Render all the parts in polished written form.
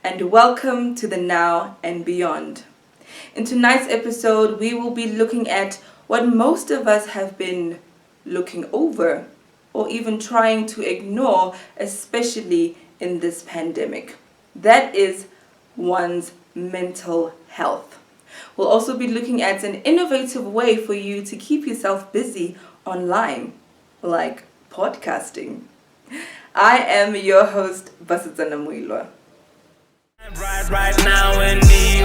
and welcome to the Now and Beyond. In tonight's episode, we will be looking at what most of us have been looking over or even trying to ignore, especially in this pandemic. That is one's mental health. We'll also be looking at an innovative way for you to keep yourself busy online, like podcasting. I am your host, Basetsana Moiloa. Right now in me,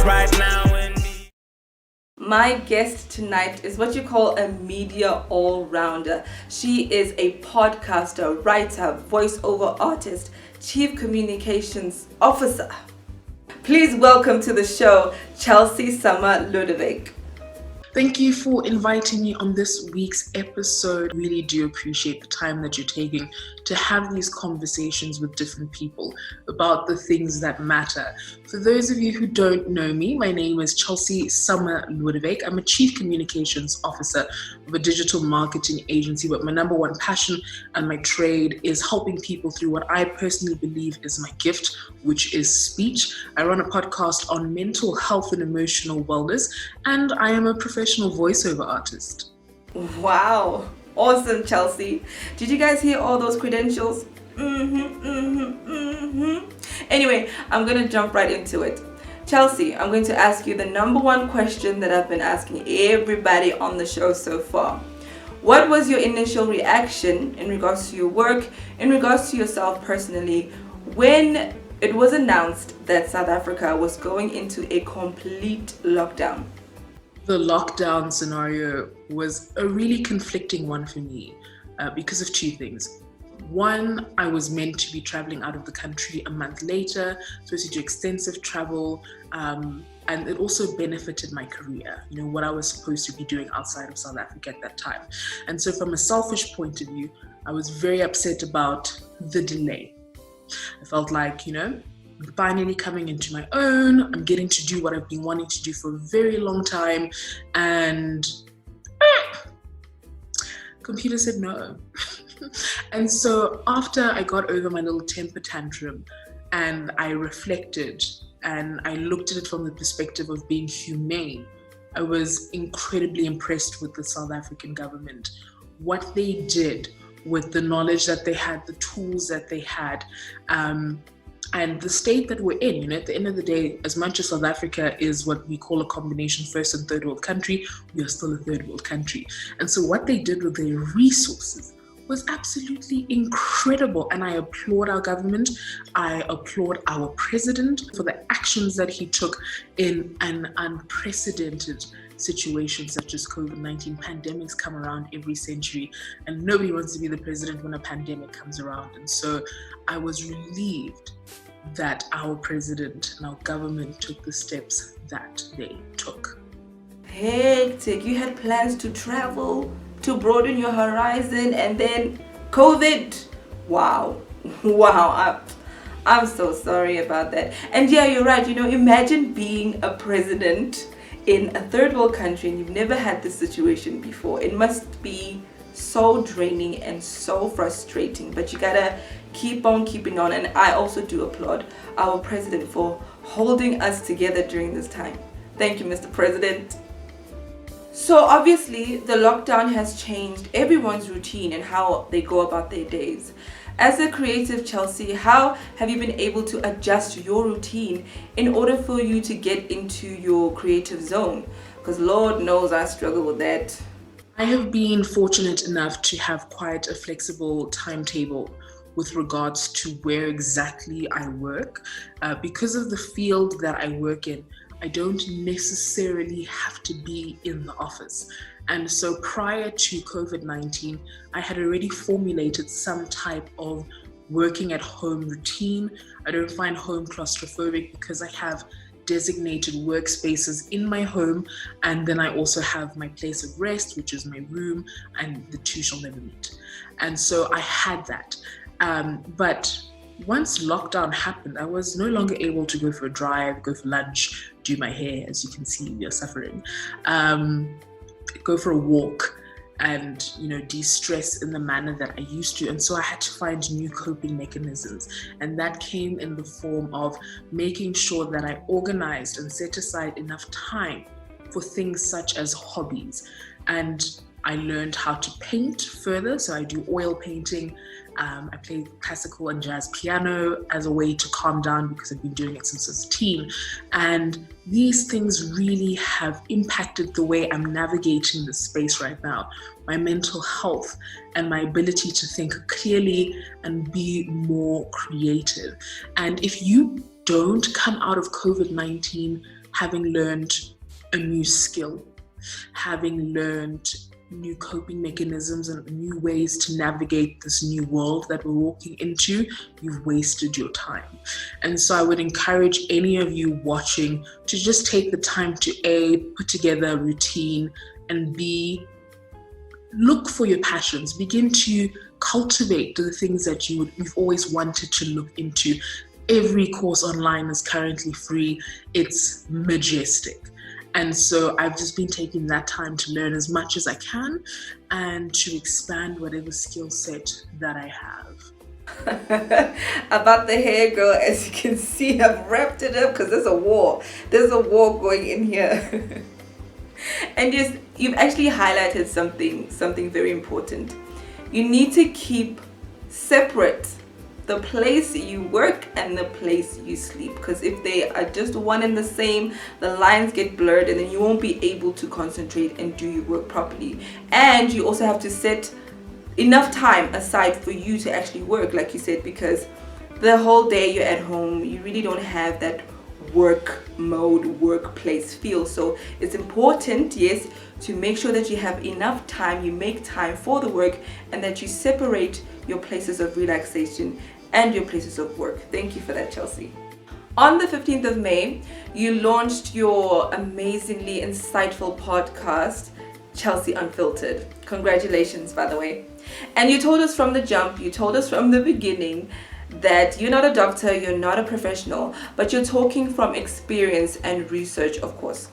right now in me. My guest tonight is what you call a media all-rounder. She is a podcaster, writer, voiceover artist, chief communications officer. Please welcome to the show, Chelsea Summer Lodewyk. Thank you for inviting me on this week's episode. Really do appreciate the time that you're taking to have these conversations with different people about the things that matter. For those of you who don't know me, my name is Chelsea Summer Lodewyk. I'm a chief communications officer of a digital marketing agency, but my number one passion and my trade is helping people through what I personally believe is my gift, which is speech. I run a podcast on mental health and emotional wellness, and I am a professional voiceover artist. Wow, awesome, Chelsea. Did you guys hear all those credentials? Anyway, I'm going to jump right into it. Chelsea, I'm going to ask you the number one question that I've been asking everybody on the show so far. What was your initial reaction in regards to your work, in regards to yourself personally, when it was announced that South Africa was going into a complete lockdown? The lockdown scenario was a really conflicting one for me because of two things. One, I was meant to be traveling out of the country a month later, supposed to do extensive travel, and it also benefited my career, what I was supposed to be doing outside of South Africa at that time. And so from a selfish point of view, I was very upset about the delay. I felt like, I'm finally coming into my own. I'm getting to do what I've been wanting to do for a very long time. And computer said no. And so after I got over my little temper tantrum and I reflected and I looked at it from the perspective of being humane, I was incredibly impressed with the South African government. What they did with the knowledge that they had, the tools that they had, and the state that we're in. At the end of the day, as much as South Africa is what we call a combination first and third world country, we are still a third world country. And so what they did with their resources was absolutely incredible. And I applaud our government. I applaud our president for the actions that he took in an unprecedented situation such as COVID-19. Pandemics come around every century, and nobody wants to be the president when a pandemic comes around. And so I was relieved that our president and our government took the steps that they took. Hectic. You had plans to travel, to broaden your horizon, and then COVID. Wow. I'm so sorry about that. And yeah, you're right. Imagine being a president in a third world country and you've never had this situation before. It must be so draining and so frustrating, but you gotta keep on keeping on. And I also do applaud our president for holding us together during this time. Thank you, Mr. President. So obviously the lockdown has changed everyone's routine and how they go about their days. As a creative, Chelsea, how have you been able to adjust your routine in order for you to get into your creative zone? Because Lord knows I struggle with that. I have been fortunate enough to have quite a flexible timetable with regards to where exactly I work. Because of the field that I work in, I don't necessarily have to be in the office. And so prior to COVID-19, I had already formulated some type of working at home routine. I don't find home claustrophobic because I have designated workspaces in my home, and then I also have my place of rest, which is my room, and the two shall never meet. And so I had that. But once lockdown happened, I was no longer able to go for a drive, go for lunch, do my hair. As you can see, we are suffering. Go for a walk. and de-stress in the manner that I used to. And so I had to find new coping mechanisms, and that came in the form of making sure that I organized and set aside enough time for things such as hobbies. And I learned how to paint further, so I do oil painting. I play classical and jazz piano as a way to calm down because I've been doing it since I was a teen. And these things really have impacted the way I'm navigating this space right now, my mental health and my ability to think clearly and be more creative. And if you don't come out of COVID-19 having learned a new skill, having learned new coping mechanisms and new ways to navigate this new world that we're walking into, you've wasted your time. And so I would encourage any of you watching to just take the time to put together a routine, and look for your passions. Begin to cultivate the things that you've always wanted to look into. Every course online is currently free. It's majestic. And so I've just been taking that time to learn as much as I can and to expand whatever skill set that I have. About the hair, girl, as you can see, I've wrapped it up because there's a war going in here. And you've actually highlighted something very important. You need to keep separate the place you work and the place you sleep, because if they are just one and the same, the lines get blurred and then you won't be able to concentrate and do your work properly. And you also have to set enough time aside for you to actually work, like you said, because the whole day you're at home, you really don't have that work mode, workplace feel. So it's important, yes, to make sure that you have enough time, you make time for the work, and that you separate your places of relaxation and your places of work. Thank you for that, Chelsea. On the 15th of May, you launched your amazingly insightful podcast, Chelsea Unfiltered. Congratulations, by the way. And you told us from the jump, you told us from the beginning that you're not a doctor, you're not a professional, but you're talking from experience and research, of course.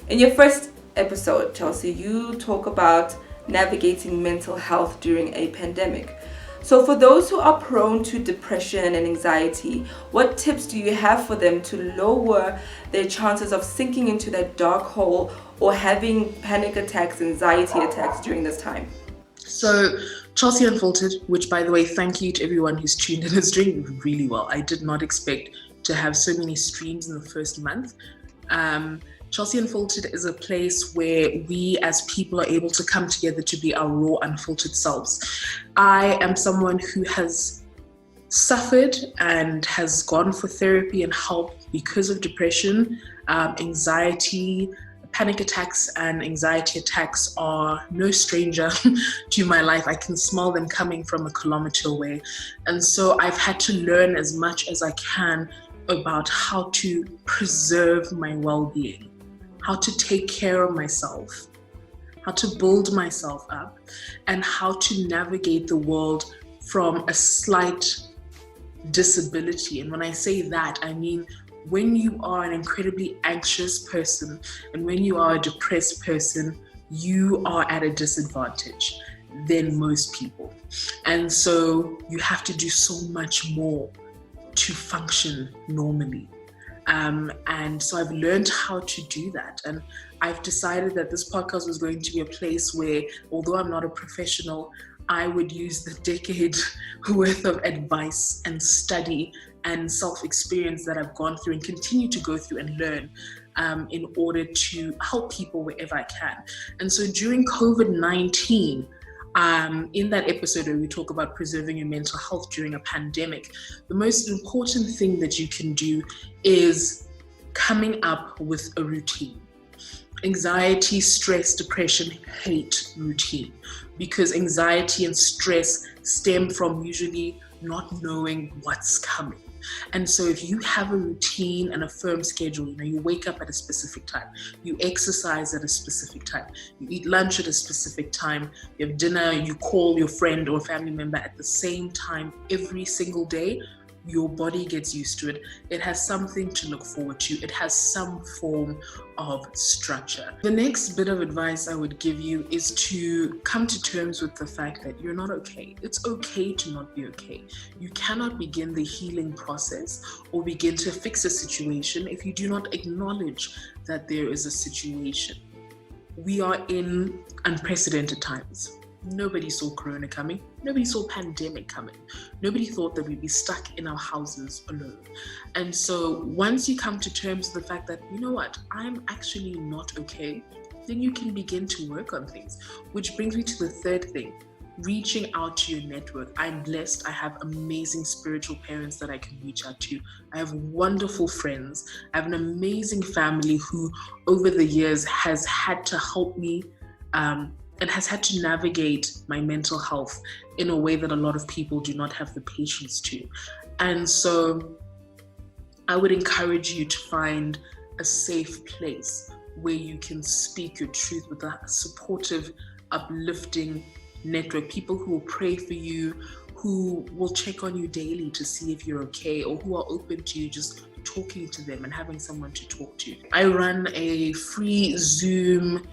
In your first episode, Chelsea, you talk about navigating mental health during a pandemic. So for those who are prone to depression and anxiety, what tips do you have for them to lower their chances of sinking into that dark hole or having panic attacks, anxiety attacks during this time? So Chelsea Unfiltered, which, by the way, thank you to everyone who's tuned in, is doing really well. I did not expect to have so many streams in the first month. Chelsea Unfiltered is a place where we as people are able to come together to be our raw, unfiltered selves. I am someone who has suffered and has gone for therapy and help because of depression, anxiety. Panic attacks and anxiety attacks are no stranger to my life. I can smell them coming from a kilometer away. And so I've had to learn as much as I can about how to preserve my well-being, how to take care of myself, how to build myself up, and how to navigate the world from a slight disability. And when I say that, I mean when you are an incredibly anxious person and when you are a depressed person, you are at a disadvantage than most people. And so you have to do so much more to function normally. And so I've learned how to do that. And I've decided that this podcast was going to be a place where, although I'm not a professional, I would use the decade worth of advice and study and self-experience that I've gone through and continue to go through and learn in order to help people wherever I can. And so during COVID-19, in that episode where we talk about preserving your mental health during a pandemic, the most important thing that you can do is coming up with a routine. Anxiety, stress, depression hate routine because anxiety and stress stem from usually not knowing what's coming. And so if you have a routine and a firm schedule, you wake up at a specific time, you exercise at a specific time, you eat lunch at a specific time, you have dinner, you call your friend or family member at the same time every single day, your body gets used to it. It has something to look forward to. It has some form of structure. The next bit of advice I would give you is to come to terms with the fact that you're not okay. It's okay to not be okay. You cannot begin the healing process or begin to fix a situation if you do not acknowledge that there is a situation. We are in unprecedented times. Nobody saw Corona coming. Nobody saw pandemic coming. Nobody thought that we'd be stuck in our houses alone. And so once you come to terms with the fact that, you know what, I'm actually not okay, then you can begin to work on things. Which brings me to the third thing, reaching out to your network. I'm blessed. I have amazing spiritual parents that I can reach out to. I have wonderful friends. I have an amazing family who over the years has had to help me and has had to navigate my mental health in a way that a lot of people do not have the patience to. And so I would encourage you to find a safe place where you can speak your truth with a supportive, uplifting network, people who will pray for you, who will check on you daily to see if you're okay, or who are open to you just talking to them and having someone to talk to. I run a free Zoom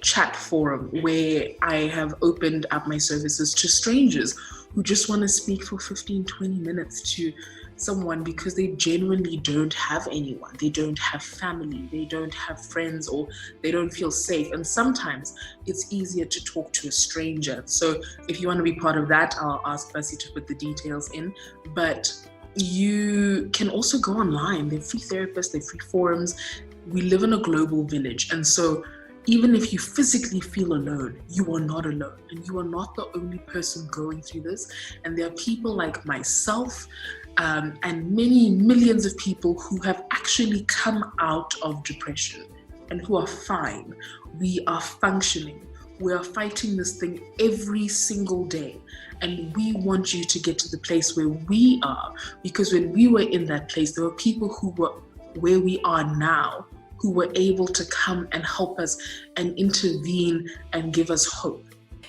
chat forum where I have opened up my services to strangers who just want to speak for 15-20 minutes to someone because they genuinely don't have anyone. They don't have family, they don't have friends, or they don't feel safe. And sometimes it's easier to talk to a stranger. So if you want to be part of that, I'll ask Bessie to put the details in. But you can also go online. They're free therapists, they're free forums. We live in a global village. And so even if you physically feel alone, you are not alone, and you are not the only person going through this. And there are people like myself and many millions of people who have actually come out of depression and who are fine. We are functioning. We are fighting this thing every single day. And we want you to get to the place where we are, because when we were in that place, there were people who were where we are now, who were able to come and help us and intervene and give us hope.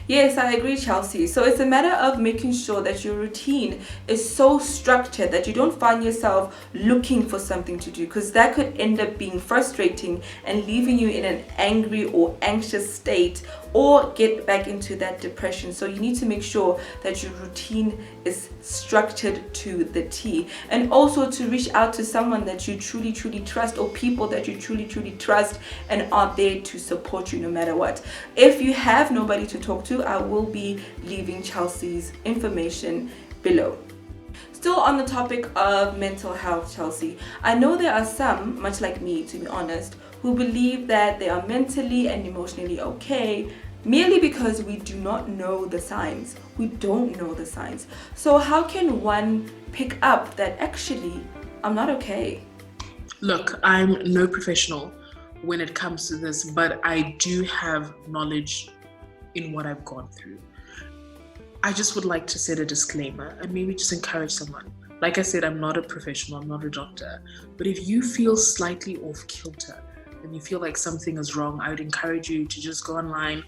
Yes, I agree, Chelsea. So it's a matter of making sure that your routine is so structured that you don't find yourself looking for something to do, because that could end up being frustrating and leaving you in an angry or anxious state, or get back into that depression. So you need to make sure that your routine is structured to the T, and also to reach out to someone that you truly trust, or people that you truly trust and are there to support you no matter what. If you have nobody to talk to, I will be leaving Chelsea's information below. Still on the topic of mental health, Chelsea, I know there are some, much like me to be honest, who believe that they are mentally and emotionally okay merely because we do not know the signs. We don't know the signs. So how can one pick up that actually I'm not okay? Look, I'm no professional when it comes to this, but I do have knowledge in what I've gone through. I just would like to set a disclaimer and maybe just encourage someone. Like I said, I'm not a professional, I'm not a doctor, but if you feel slightly off kilter and you feel like something is wrong, I would encourage you to just go online.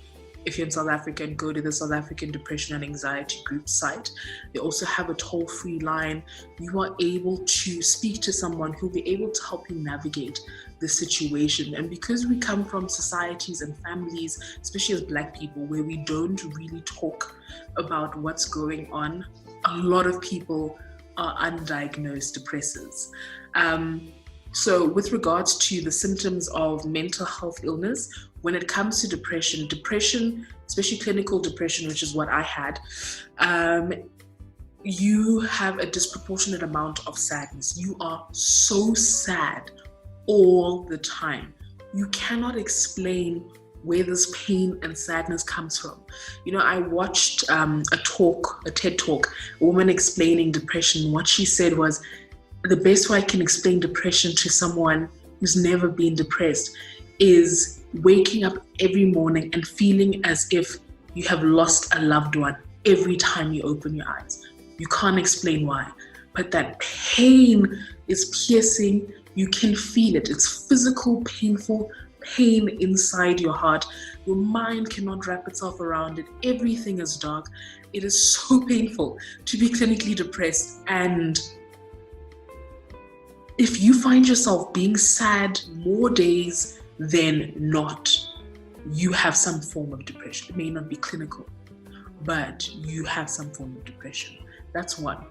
If you're in South Africa, and go to the South African Depression and Anxiety Group site. They also have a toll-free line. You are able to speak to someone who'll be able to help you navigate the situation. And because we come from societies and families, especially as Black people, where we don't really talk about what's going on, a lot of people are undiagnosed depressors. So with regards to the symptoms of mental health illness, when it comes to depression, especially clinical depression, which is what I had, you have a disproportionate amount of sadness. You are so sad all the time. You cannot explain where this pain and sadness comes from. You know, I watched a TED Talk, a woman explaining depression. What she said was, the best way I can explain depression to someone who's never been depressed is waking up every morning and feeling as if you have lost a loved one every time you open your eyes. You can't explain why, but that pain is piercing. You can feel it. It's physical, painful pain inside your heart. Your mind cannot wrap itself around it. Everything is dark. It is so painful to be clinically depressed and if you find yourself being sad more days than not, you have some form of depression. It may not be clinical, but you have some form of depression. That's one.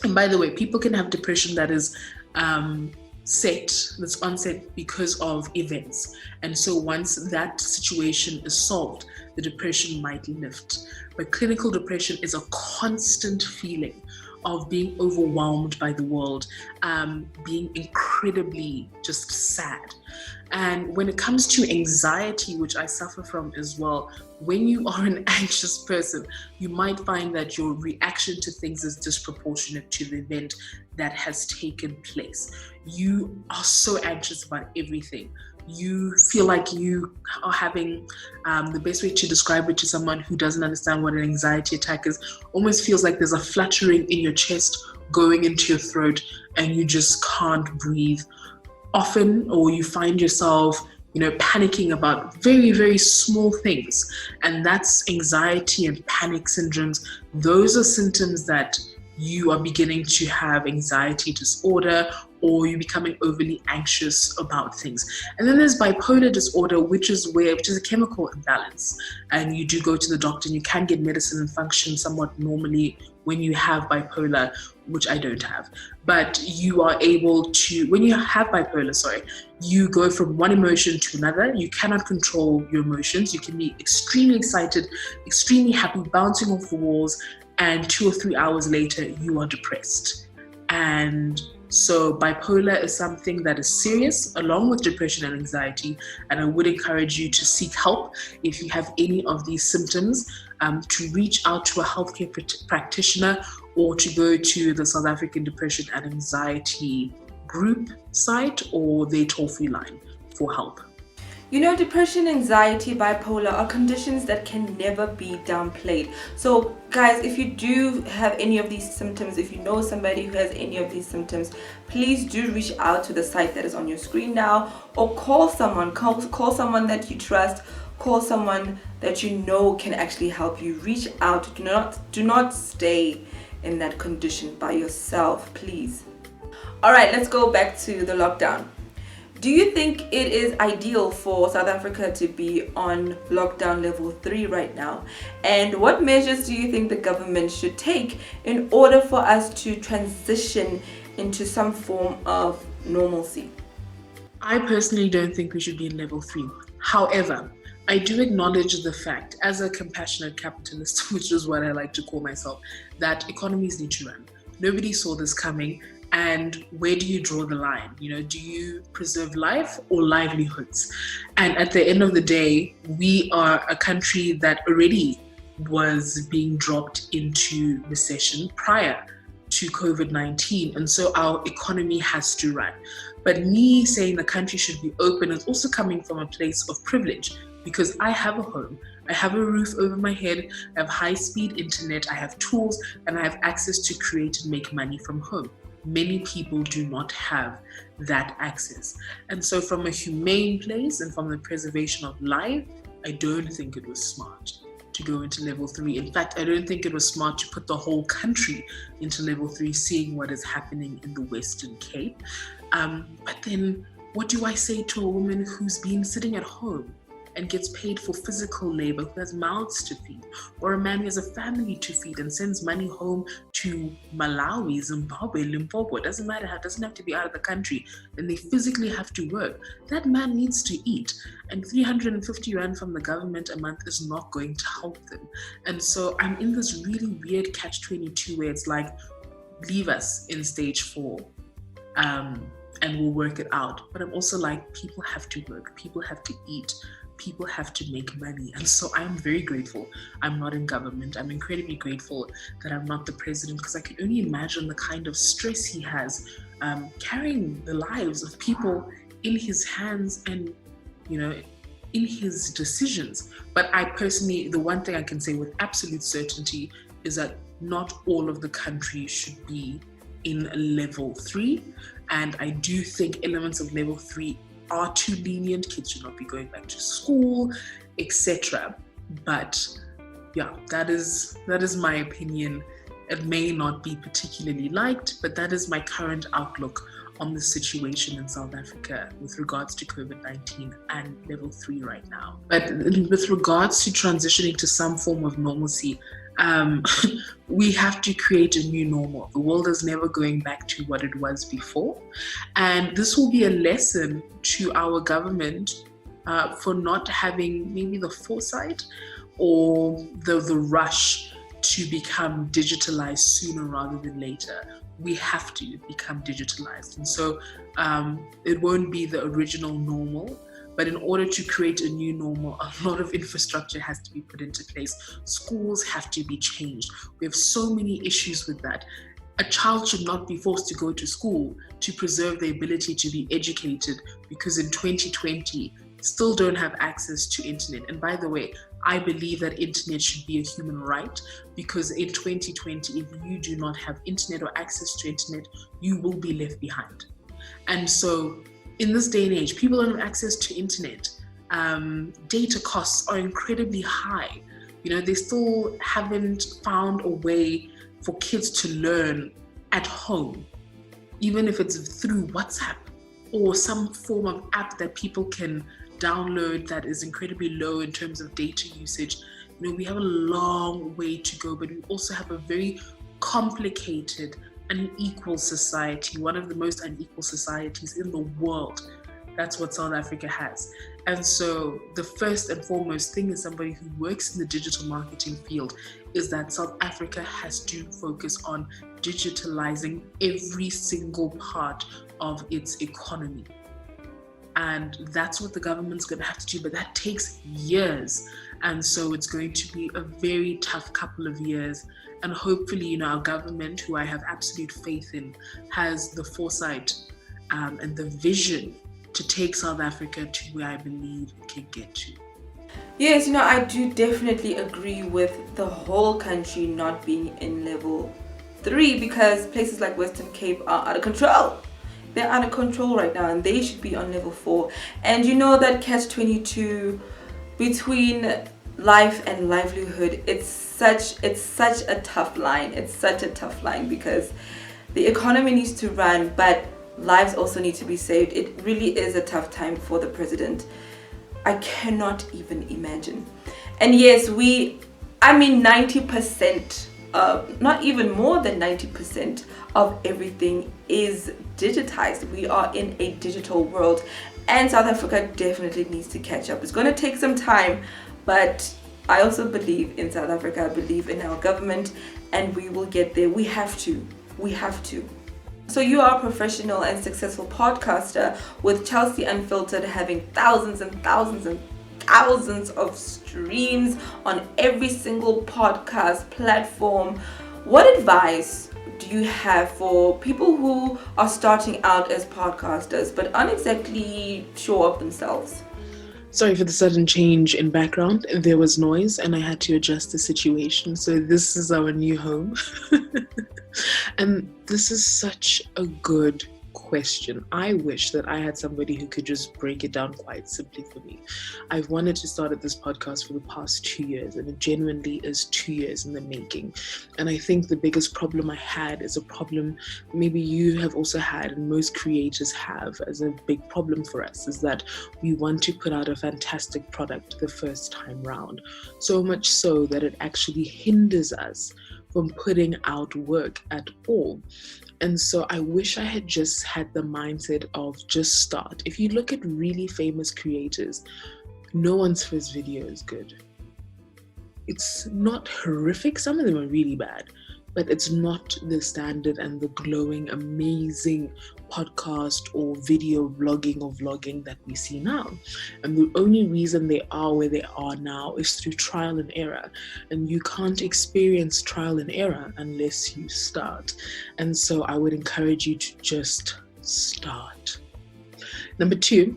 And by the way, people can have depression that is that's onset because of events. And so once that situation is solved, the depression might lift. But clinical depression is a constant feeling of being overwhelmed by the world, being incredibly just sad. And when it comes to anxiety, which I suffer from as well, when you are an anxious person, you might find that your reaction to things is disproportionate to the event that has taken place. You are so anxious about everything. You feel like you are having, the best way to describe it to someone who doesn't understand what an anxiety attack is, almost feels like there's a fluttering in your chest going into your throat and you just can't breathe. Often, or you find yourself, panicking about very, very small things. And that's anxiety and panic syndromes. Those are symptoms that you are beginning to have anxiety disorder, or you're becoming overly anxious about things. And then there's bipolar disorder, which is a chemical imbalance. And you do go to the doctor and you can get medicine and function somewhat normally when you have bipolar, which I don't have. But you are able to, when you have bipolar, you go from one emotion to another. You cannot control your emotions. You can be extremely excited, extremely happy, bouncing off the walls, and 2 or 3 hours later, you are depressed. And so bipolar is something that is serious, along with depression and anxiety. And I would encourage you to seek help if you have any of these symptoms, to reach out to a healthcare practitioner, or to go to the South African Depression and Anxiety Group site or their toll-free line for help. Depression, anxiety, bipolar are conditions that can never be downplayed. So guys, if you do have any of these symptoms, if you know somebody who has any of these symptoms, please do reach out to the site that is on your screen now, or call someone that you trust, call someone that you know can actually help you. Reach out. Do not stay in that condition by yourself, please. All right, let's go back to the lockdown. Do you think it is ideal for South Africa to be on lockdown level 3 right now? And what measures do you think the government should take in order for us to transition into some form of normalcy? I personally don't think we should be in level 3. However, I do acknowledge the fact, as a compassionate capitalist, which is what I like to call myself, that economies need to run. Nobody saw this coming. And where do you draw the line? Do you preserve life or livelihoods? And at the end of the day, we are a country that already was being dropped into recession prior to COVID-19. And so our economy has to run. But me saying the country should be open is also coming from a place of privilege, because I have a home. I have a roof over my head, I have high-speed internet, I have tools, and I have access to create and make money from home. Many people do not have that access. And so from a humane place and from the preservation of life, I don't think it was smart to go into level 3. In fact, I don't think it was smart to put the whole country into level 3, seeing what is happening in the Western Cape. But then what do I say to a woman who's been sitting at home and gets paid for physical labor, who has mouths to feed, or a man who has a family to feed and sends money home to Malawi, Zimbabwe, Limpopo? It doesn't matter, it doesn't have to be out of the country, and they physically have to work. That man needs to eat, and 350 rand from the government a month is not going to help them. And so I'm in this really weird catch-22 where it's like, leave us in stage 4. And we'll work it out. But I'm also like, people have to work, people have to eat, people have to make money. And so I'm very grateful I'm not in government. I'm incredibly grateful that I'm not the president, because I can only imagine the kind of stress he has, carrying the lives of people in his hands and, in his decisions. But I personally, the one thing I can say with absolute certainty is that not all of the country should be in level 3. And I do think elements of level 3 are too lenient. Kids should not be going back to school, etc. But yeah, that is my opinion. It may not be particularly liked, but that is my current outlook on the situation in South Africa with regards to COVID-19 and level 3 right now. But with regards to transitioning to some form of normalcy, we have to create a new normal. The world is never going back to what it was before. And this will be a lesson to our government for not having maybe the foresight or the rush to become digitalized sooner rather than later. We have to become digitalized. And so it won't be the original normal, but in order to create a new normal, a lot of infrastructure has to be put into place. Schools have to be changed. We have so many issues with that. A child should not be forced to go to school to preserve their ability to be educated because in 2020, still don't have access to internet. And by the way, I believe that internet should be a human right, because in 2020, if you do not have internet or access to internet, you will be left behind. And so in this day and age, people don't have access to internet. Data costs are incredibly high. They still haven't found a way for kids to learn at home, even if it's through WhatsApp or some form of app that people can download that is incredibly low in terms of data usage. We have a long way to go, but we also have a very complicated, unequal society, one of the most unequal societies in the world. That's what South Africa has. And so the first and foremost thing as somebody who works in the digital marketing field is that South Africa has to focus on digitalizing every single part of its economy. And that's what the government's going to have to do, but that takes years. And so it's going to be a very tough couple of years. And hopefully, our government, who I have absolute faith in, has the foresight and the vision to take South Africa to where I believe it can get to. Yes, I do definitely agree with the whole country not being in level 3 because places like Western Cape are out of control. They're out of control right now and they should be on level 4. And that catch-22 between life and livelihood, it's such a tough line. It's such a tough line because the economy needs to run, but lives also need to be saved. It really is a tough time for the president. I cannot even imagine. And yes, 90%, not even more than 90% of everything is digitized. We are in a digital world and South Africa definitely needs to catch up. It's going to take some time, but I also believe in South Africa. I believe in our government and we will get there. We have to. So you are a professional and successful podcaster with Chelsea Unfiltered having thousands and thousands and thousands of streams on every single podcast platform. What advice do you have for people who are starting out as podcasters but aren't exactly sure of themselves? Sorry for the sudden change in background. There was noise and I had to adjust the situation. So this is our new home. And this is such a good question. I wish that I had somebody who could just break it down quite simply for me. I've wanted to start this podcast for the past 2 years, and it genuinely is 2 years in the making. And I think the biggest problem I had is a problem maybe you have also had and most creators have as a big problem for us, is that we want to put out a fantastic product the first time round. So much so that it actually hinders us from putting out work at all. And so I wish I had just had the mindset of just start. If you look at really famous creators, no one's first video is good. It's not horrific. Some of them are really bad, but it's not the standard and the glowing, amazing podcast or video blogging or vlogging that we see now. And the only reason they are where they are now is through trial and error. And you can't experience trial and error unless you start. And so I would encourage you to just start. Number 2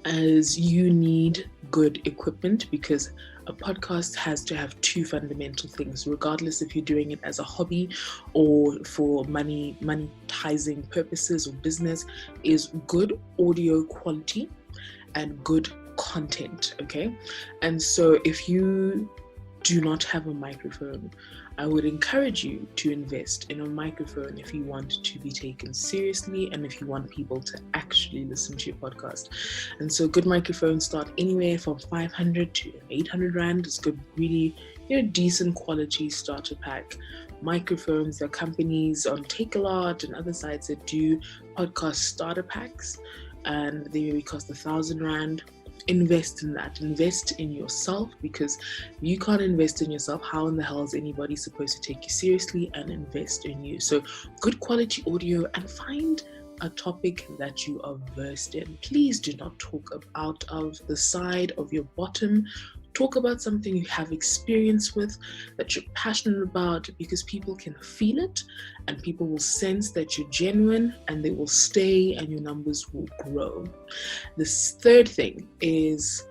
is you need good equipment, because a podcast has to have 2 fundamental things, regardless if you're doing it as a hobby or for monetizing purposes or business, is good audio quality and good content, okay? And so if you do not have a microphone, I would encourage you to invest in a microphone if you want to be taken seriously and if you want people to actually listen to your podcast. And so good microphones start anywhere from 500 to 800 Rand. It's good, really, decent quality starter pack microphones. There are companies on Takealot and other sites that do podcast starter packs, and they maybe cost 1,000 Rand. Invest in that. Invest in yourself, because if you can't invest in yourself, how in the hell is anybody supposed to take you seriously and invest in you? So good quality audio, and find a topic that you are versed in. Please do not talk out of the side of your bottom. Talk about something you have experience with, that you're passionate about, because people can feel it and people will sense that you're genuine, and they will stay and your numbers will grow. This third thing is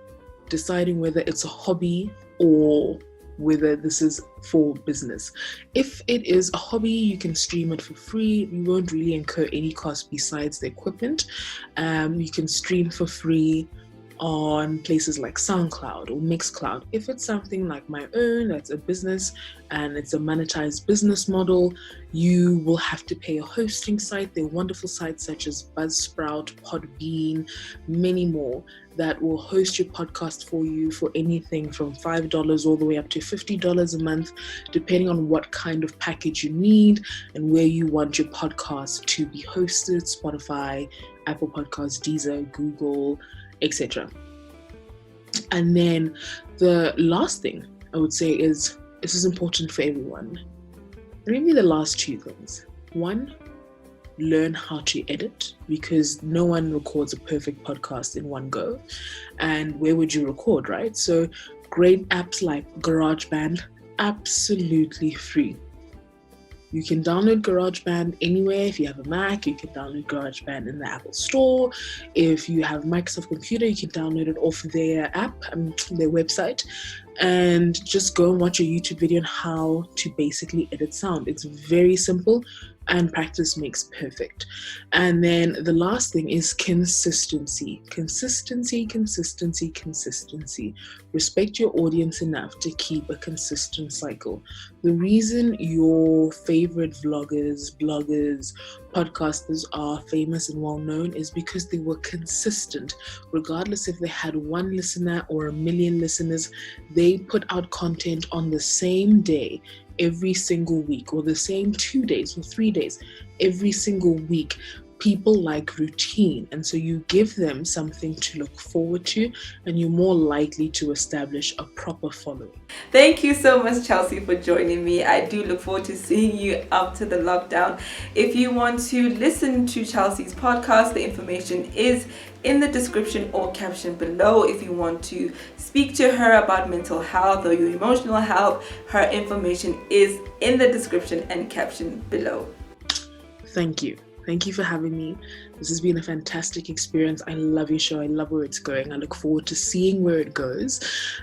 deciding whether it's a hobby or whether this is for business. If it is a hobby, you can stream it for free. You won't really incur any cost besides the equipment. You can stream for free on places like SoundCloud or Mixcloud. If it's something like my own, that's a business and it's a monetized business model, you will have to pay a hosting site. There are wonderful sites such as Buzzsprout, Podbean, many more that will host your podcast for you for anything from $5 all the way up to $50 a month, depending on what kind of package you need and where you want your podcast to be hosted: Spotify, Apple Podcasts, Deezer, Google, etc. And then the last thing I would say is, this is important for everyone. Maybe the last two things. One, learn how to edit, because no one records a perfect podcast in one go. And where would you record, right? So great apps like GarageBand, absolutely free. You can download GarageBand anywhere. If you have a Mac, you can download GarageBand in the Apple Store. If you have a Microsoft computer, you can download it off their app, their website, and just go and watch a YouTube video on how to basically edit sound. It's very simple, and practice makes perfect. And then the last thing is consistency. Consistency. Respect your audience enough to keep a consistent cycle. The reason your favorite vloggers, bloggers, podcasters are famous and well known is because they were consistent. Regardless if they had 1 listener or 1 million listeners, they put out content on the same day every single week, or the same 2 days or 3 days every single week. People like routine, and so you give them something to look forward to, and you're more likely to establish a proper following. Thank you so much, Chelsea, for joining me. I do look forward to seeing you after the lockdown. If you want to listen to Chelsea's podcast, the information is in the description or caption below. If you want to speak to her about mental health or your emotional health, her information is in the description and caption below. Thank you. Thank you for having me. This has been a fantastic experience. I love your show. I love where it's going. I look forward to seeing where it goes.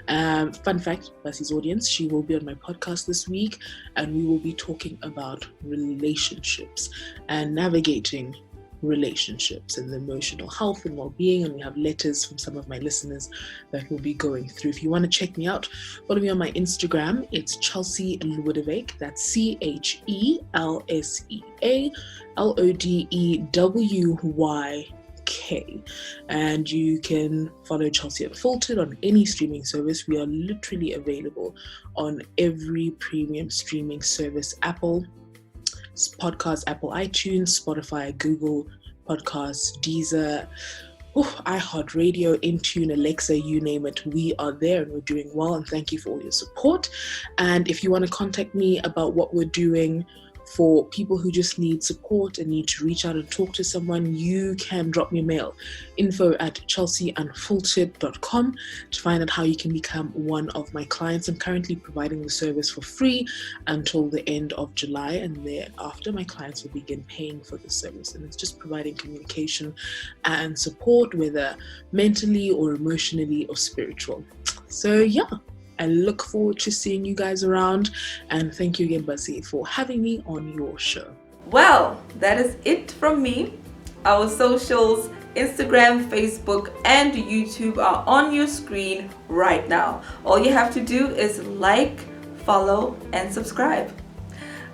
Fun fact, Basie's audience, she will be on my podcast this week, and we will be talking about relationships and navigating relationships and the emotional health and well-being, and we have letters from some of my listeners that we'll be going through. If you want to check me out, follow me on my Instagram. It's Chelsea Lodewyk. That's ChelseaLodewyk, and you can follow Chelsea Unfiltered on any streaming service. We are literally available on every premium streaming service: Apple Podcasts, Apple iTunes, Spotify, Google Podcasts, Deezer, iHeartRadio, Intune, Alexa, you name it. We are there and we're doing well, and thank you for all your support. And if you want to contact me about what we're doing for people who just need support and need to reach out and talk to someone, you can drop me a mail, info@chelseaunfiltered.com, to find out how you can become one of my clients. I'm currently providing the service for free until the end of July, and thereafter my clients will begin paying for the service. And it's just providing communication and support, whether mentally or emotionally or spiritual. So yeah, I look forward to seeing you guys around, and thank you again, Basie, for having me on your show. Well, that is it from me. Our socials Instagram, Facebook, and YouTube are on your screen right now. All you have to do is like, follow, and subscribe.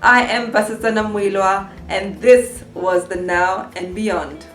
I am Basetsana Moiloa, and this was the Now and Beyond.